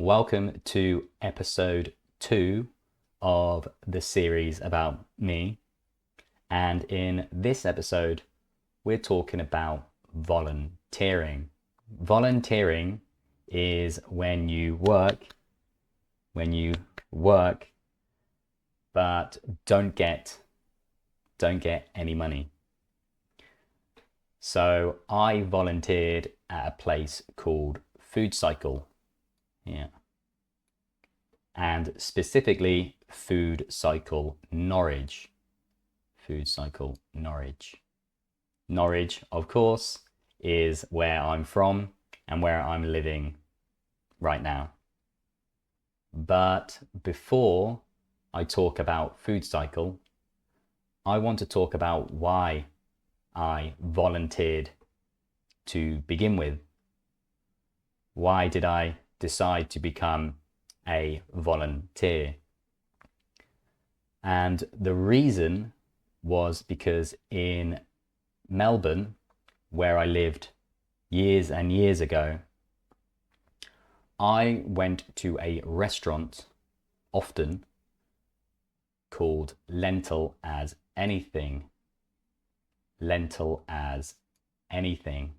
Welcome to episode 2 of the series about me. And in this episode, we're talking about volunteering. Volunteering is when you work, but don't get any money. So I volunteered at a place called Food Cycle. Yeah. And specifically Food Cycle Norwich. Food Cycle Norwich. Norwich, of course, is where I'm from and where I'm living right now. But before I talk about Food Cycle, I want to talk about why I volunteered to begin with. Why did I decide to become a volunteer? And the reason was because in Melbourne, where I lived years and years ago, I went to a restaurant often called Lentil as Anything. Lentil as Anything.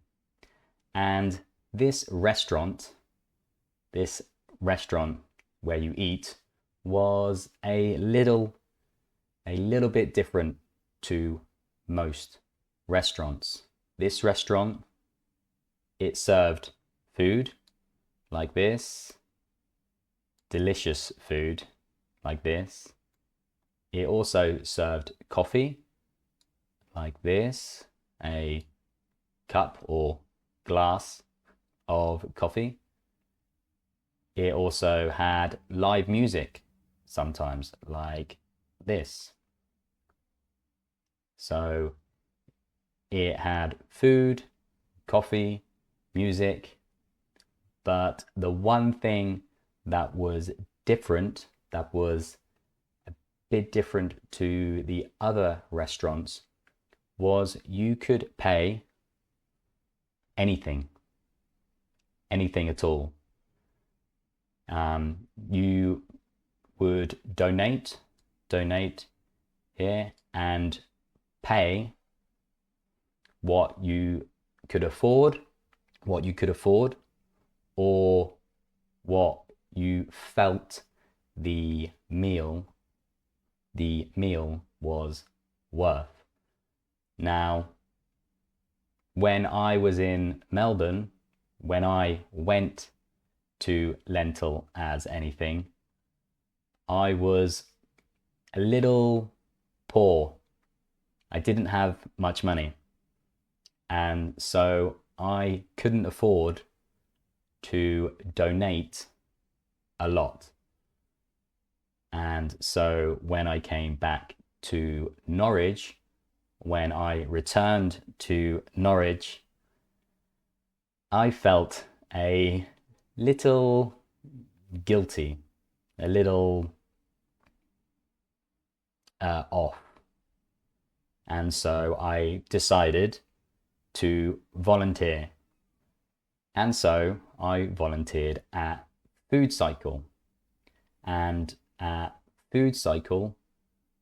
And this restaurant where you eat was a little bit different to most restaurants. This restaurant, it served food like this, delicious food like this. It also served coffee like this, a cup or glass of coffee. It also had live music sometimes like this. So it had food, coffee, music, but the one thing that was different, that was a bit different to the other restaurants, was you could pay anything at all. You would donate here and pay what you could afford, or what you felt the meal was worth. Now, when I was in Melbourne, when I went to Lentil as Anything, I was a little poor. I didn't have much money, and so I couldn't afford to donate a lot. And so when I came back to Norwich, when I returned to Norwich, I felt a little guilty, a little off. And so I decided to volunteer. And so I volunteered at Food Cycle. And at Food Cycle,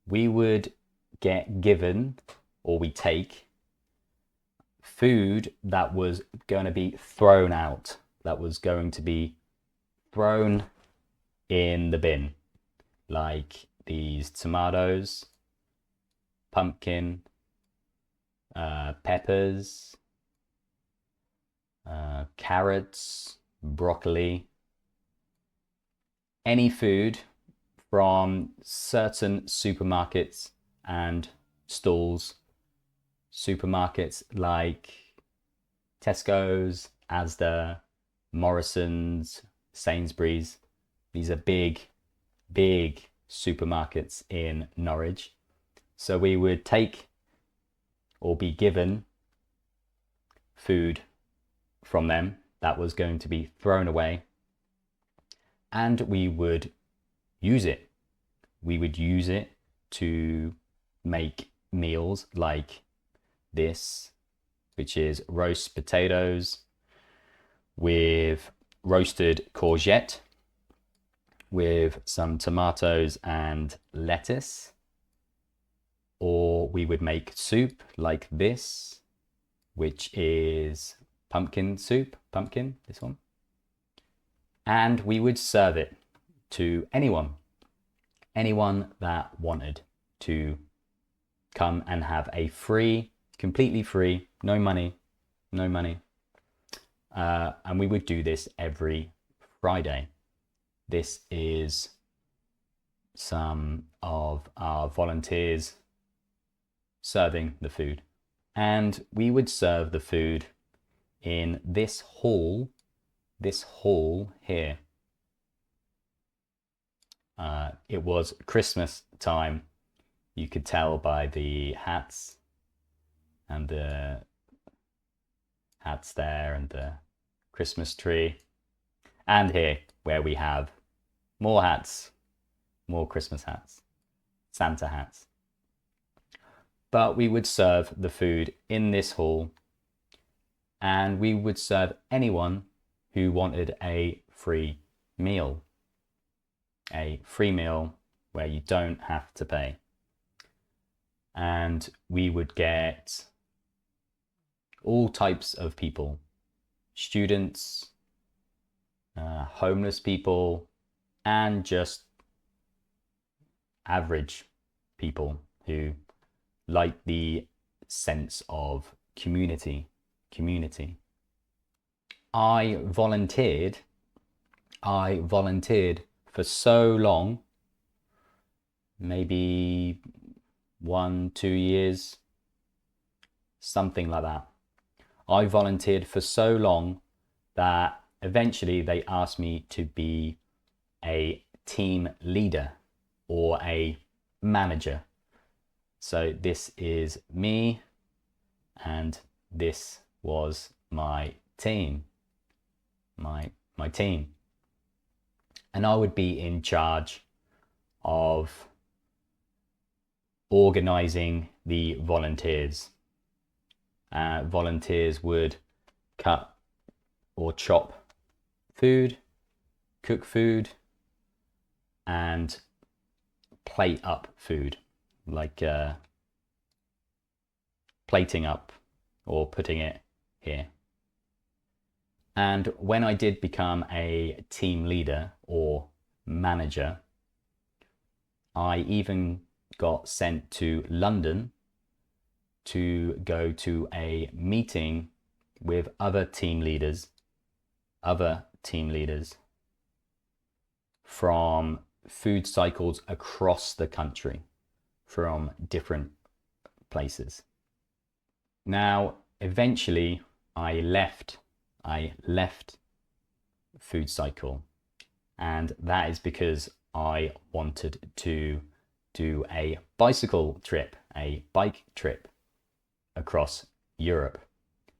we would get given, or we take, food that was going to be thrown out, that was going to be thrown in the bin, like these tomatoes, pumpkin, peppers, carrots, broccoli, any food from certain supermarkets and stalls. Supermarkets like Tesco's, Asda, Morrison's, Sainsbury's. These are big supermarkets in Norwich. So we would take or be given food from them that was going to be thrown away, and we would use it. We would use it to make meals like this, which is roast potatoes with roasted courgette with some tomatoes and lettuce, or we would make soup like this, which is pumpkin soup, this one, and we would serve it to anyone that wanted to come and have a free, completely free, no money, and we would do this every Friday. This is some of our volunteers serving the food, and we would serve the food in this hall here. It was Christmas time. You could tell by the hats and the hats there and the Christmas tree, and here where we have more hats, more Christmas hats, Santa hats. But we would serve the food in this hall, and we would serve anyone who wanted a free meal where you don't have to pay. And we would get all types of people, students, homeless people, and just average people who like the sense of community. I volunteered for so long, maybe 1-2 years, something like that. I volunteered for so long that eventually they asked me to be a team leader or a manager. So this is me, and this was my team, my team. And I would be in charge of organizing the volunteers. Volunteers would cut or chop food, cook food, and plate up food, like plating up or putting it here. And when I did become a team leader or manager, I even got sent to London to go to a meeting with other team leaders from food cycles across the country, from different places. Now, eventually I left Food Cycle, and that is because I wanted to do a bike trip across Europe,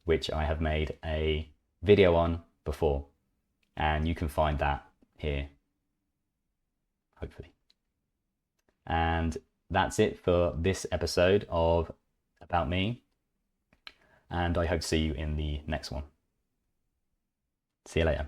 which I have made a video on before, and you can find that here, hopefully. And that's it for this episode of About Me, and I hope to see you in the next one. See you later.